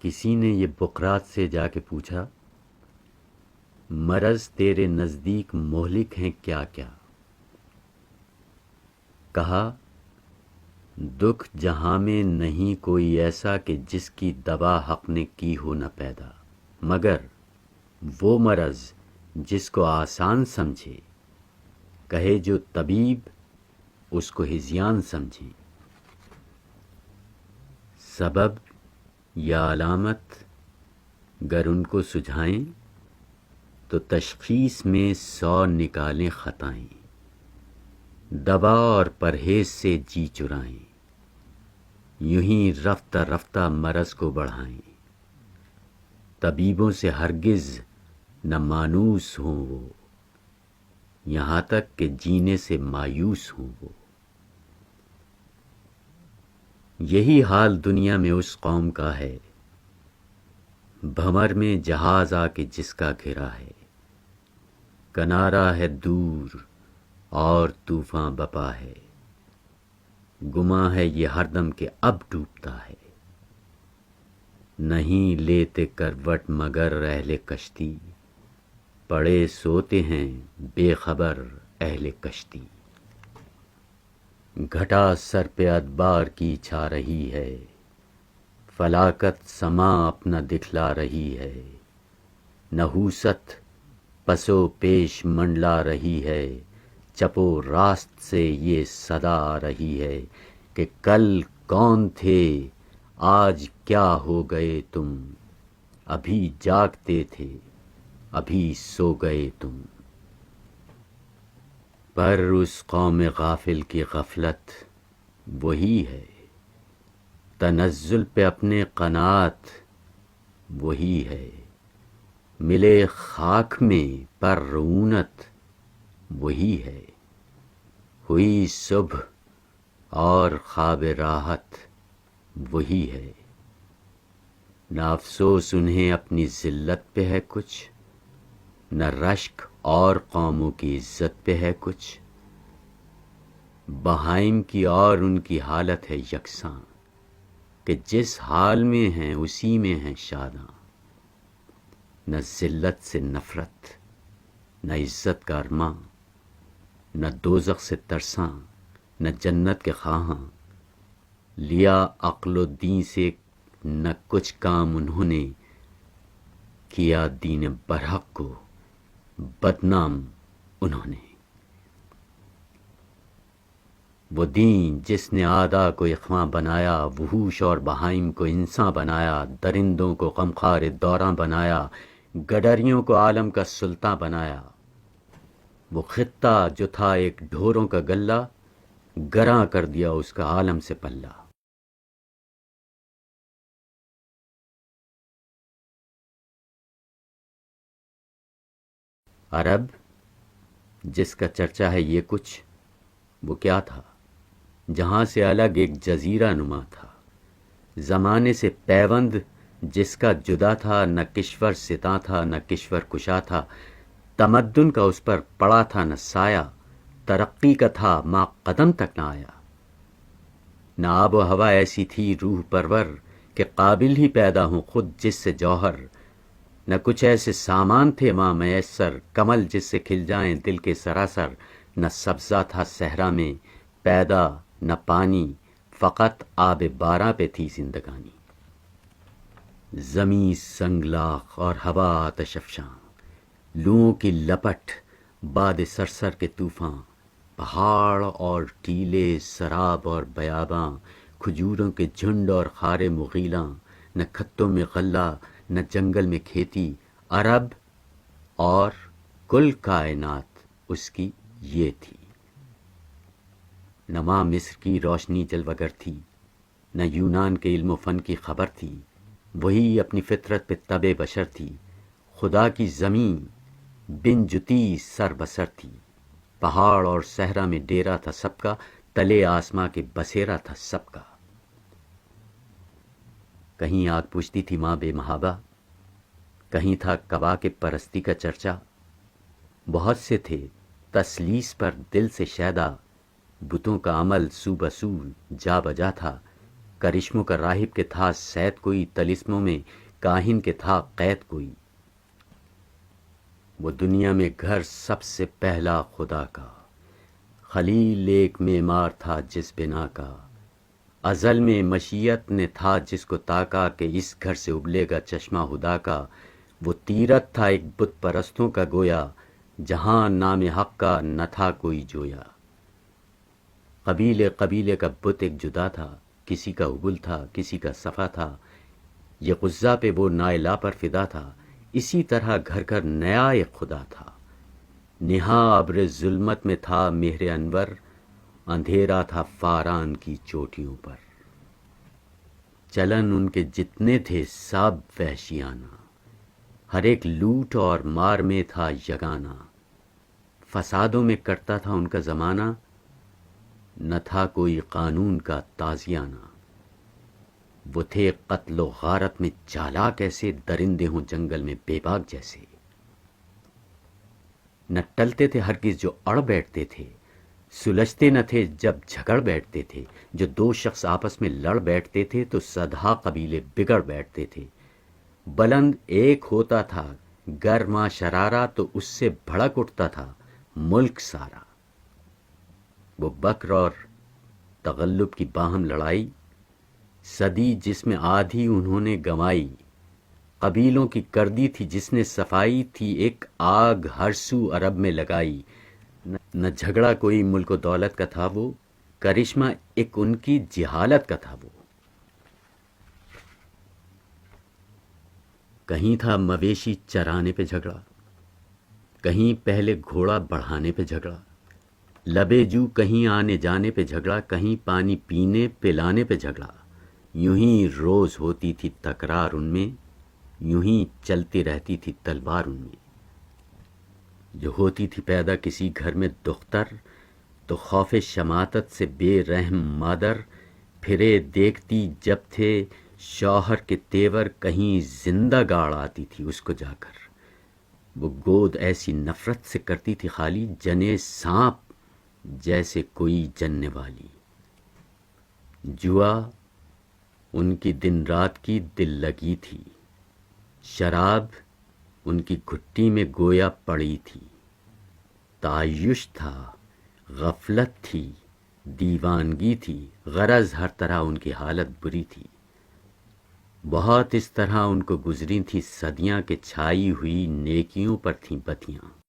کسی نے یہ بقراط سے جا کے پوچھا، مرض تیرے نزدیک مہلک ہیں کیا کیا؟ کہا، دکھ جہاں میں نہیں کوئی ایسا کہ جس کی دوا حق نے کی ہو نہ پیدا، مگر وہ مرض جس کو آسان سمجھے، کہے جو طبیب اس کو ہذیان سمجھیں۔ سبب یا علامت گر ان کو سجھائیں تو تشخیص میں 100 نکالیں خطائیں، دوا اور پرہیز سے جی چرائیں، یوں ہی رفتہ رفتہ مرض کو بڑھائیں۔ طبیبوں سے ہرگز نہ مانوس ہوں وہ، یہاں تک کہ جینے سے مایوس ہوں وہ۔ یہی حال دنیا میں اس قوم کا ہے، بھنور میں جہاز آ کے جس کا گھرا ہے، کنارہ ہے دور اور طوفاں بپا ہے، گماں ہے یہ ہر دم کہ اب ڈوبتا ہے۔ نہیں لیتے کروٹ مگر اہل کشتی، پڑے سوتے ہیں بے خبر اہل کشتی۔ گھٹا سر پہ ادبار کی چھا رہی ہے، فلاکت سما اپنا دکھلا رہی ہے، نحوست پسو پیش منڈلا رہی ہے، چپو راست سے یہ صدا آ رہی ہے کہ کل کون تھے آج کیا ہو گئے تم، ابھی جاگتے تھے ابھی سو گئے تم۔ پر اس قوم غافل کی غفلت وہی ہے، تنزل پہ اپنے قناعت وہی ہے، ملے خاک میں پر رعونت وہی ہے، ہوئی صبح اور خواب راحت وہی ہے۔ نہ افسوس انہیں اپنی ذلت پہ ہے کچھ، نہ رشک اور قوموں کی عزت پہ ہے کچھ۔ بہائم کی اور ان کی حالت ہے یکساں، کہ جس حال میں ہیں اسی میں ہیں شاداں۔ نہ ذلت سے نفرت، نہ عزت کا ارماں، نہ دوزخ سے ترساں، نہ جنت کے خواہاں۔ لیا عقل و دین سے نہ کچھ کام انہوں نے، کیا دین برحق کو بدنام انہوں نے۔ وہ دین جس نے آدھا کو اقواں بنایا، وحوش اور بہائم کو انساں بنایا، درندوں کو غمخوار دوراں بنایا، گڈریوں کو عالم کا سلطان بنایا۔ وہ خطہ جو تھا ایک ڈھوروں کا گلہ، گراں کر دیا اس کا عالم سے پلہ۔ عرب جس کا چرچا ہے یہ کچھ، وہ کیا تھا؟ جہاں سے الگ ایک جزیرہ نما تھا، زمانے سے پیوند جس کا جدا تھا، نہ کشور ستاں تھا نہ کشور کشا تھا، تمدن کا اس پر پڑا تھا نہ سایہ، ترقی کا تھا ماں قدم تک نہ آیا۔ نہ آب و ہوا ایسی تھی روح پرور کہ قابل ہی پیدا ہوں خود جس سے جوہر، نہ کچھ ایسے سامان تھے ماں میسر کمل جس سے کھل جائیں دل کے سراسر، نہ سبزہ تھا صحرا میں پیدا نہ پانی، فقط آب باراں پہ تھی زندگانی۔ زمیں سنگلاخ اور ہوا آتش افشاں، لوؤں کی لپٹ باد سرسر کے طوفاں، پہاڑ اور ٹیلے سراب اور بیاباں، کھجوروں کے جھنڈ اور خارے مغیلاں، نہ کھتوں میں غلہ نہ جنگل میں کھیتی۔ عرب اور کل کائنات اس کی یہ تھی۔ نہ ماں مصر کی روشنی جلوگر تھی، نہ یونان کے علم و فن کی خبر تھی، وہی اپنی فطرت پہ طبع بشر تھی۔ خدا کی زمین بن جتی سر بسر تھی، پہاڑ اور صحرا میں ڈیرا تھا سب کا، تلے آسماں کے بسیرا تھا سب کا۔ کہیں آگ پوچھتی تھی ماں بے محابہ، کہیں تھا کواکب پرستی کا چرچا۔ بہت سے تھے تسلیس پر دل سے شیدا، بتوں کا عمل سو بسو جا بجا تھا، کرشموں کا راہب کے تھا سید کوئی، طلسموں میں کاہن کے تھا قید کوئی۔ وہ دنیا میں گھر سب سے پہلا خدا کا، خلیل ایک معمار تھا جس بنا کا، ازل میں مشیت نے تھا جس کو تاکا کہ اس گھر سے ابلے گا چشمہ خدا کا۔ وہ تیرت تھا ایک بت پرستوں کا گویا، جہاں نام حق کا نہ تھا کوئی جویا۔ قبیلے قبیلے کا بت ایک جدا تھا، کسی کا ابل تھا کسی کا صفا تھا، یہ غزہ پہ وہ نائلہ پر فدا تھا، اسی طرح گھر گھر نیا ایک خدا تھا۔ نہاں ابر ظلمت میں تھا مہر انور، اندھیرا تھا فاران کی چوٹیوں پر۔ چلن ان کے جتنے تھے سب وحشیانہ، ہر ایک لوٹ اور مار میں تھا یگانہ۔ فسادوں میں کٹتا تھا ان کا زمانہ، نہ تھا کوئی قانون کا تازیانہ۔ وہ تھے قتل و غارت میں چالاک ایسے، درندے ہوں جنگل میں بے باک جیسے۔ نہ ٹلتے تھے ہرگز جو اڑ بیٹھتے تھے، سلجھتے نہ تھے جب جھگڑ بیٹھتے تھے۔ جو دو شخص آپس میں لڑ بیٹھتے تھے تو سدھا قبیلے بگڑ بیٹھتے تھے۔ بلند ایک ہوتا تھا گرما شرارہ، تو اس سے بھڑک اٹھتا تھا ملک سارا۔ وہ بکر اور تغلب کی باہم لڑائی، صدی جس میں آدھی انہوں نے گنوائی۔ قبیلوں کی کردی تھی جس نے صفائی، تھی ایک آگ ہر سو عرب میں لگائی۔ نہ جھگڑا کوئی ملک و دولت کا تھا وہ، کرشمہ ایک ان کی جہالت کا تھا وہ۔ کہیں تھا مویشی چرانے پہ جھگڑا، کہیں پہلے گھوڑا بڑھانے پہ جھگڑا، لبے جو کہیں آنے جانے پہ جھگڑا، کہیں پانی پینے پلانے پہ جھگڑا۔ یوں ہی روز ہوتی تھی تکرار ان میں، یوں ہی چلتی رہتی تھی تلوار ان میں۔ جو ہوتی تھی پیدا کسی گھر میں دختر، تو خوف شماتت سے بے رحم مادر پھرے دیکھتی جب تھے شوہر کے تیور، کہیں زندہ گاڑ آتی تھی اس کو جا کر۔ وہ گود ایسی نفرت سے کرتی تھی خالی، جنے سانپ جیسے کوئی جننے والی۔ جوا ان کی دن رات کی دل لگی تھی، شراب ان کی گھٹی میں گویا پڑی تھی۔ تعیش تھا، غفلت تھی، دیوانگی تھی، غرض ہر طرح ان کی حالت بری تھی۔ بہت اس طرح ان کو گزری تھی صدیاں، کہ چھائی ہوئی نیکیوں پر تھیں بتیاں۔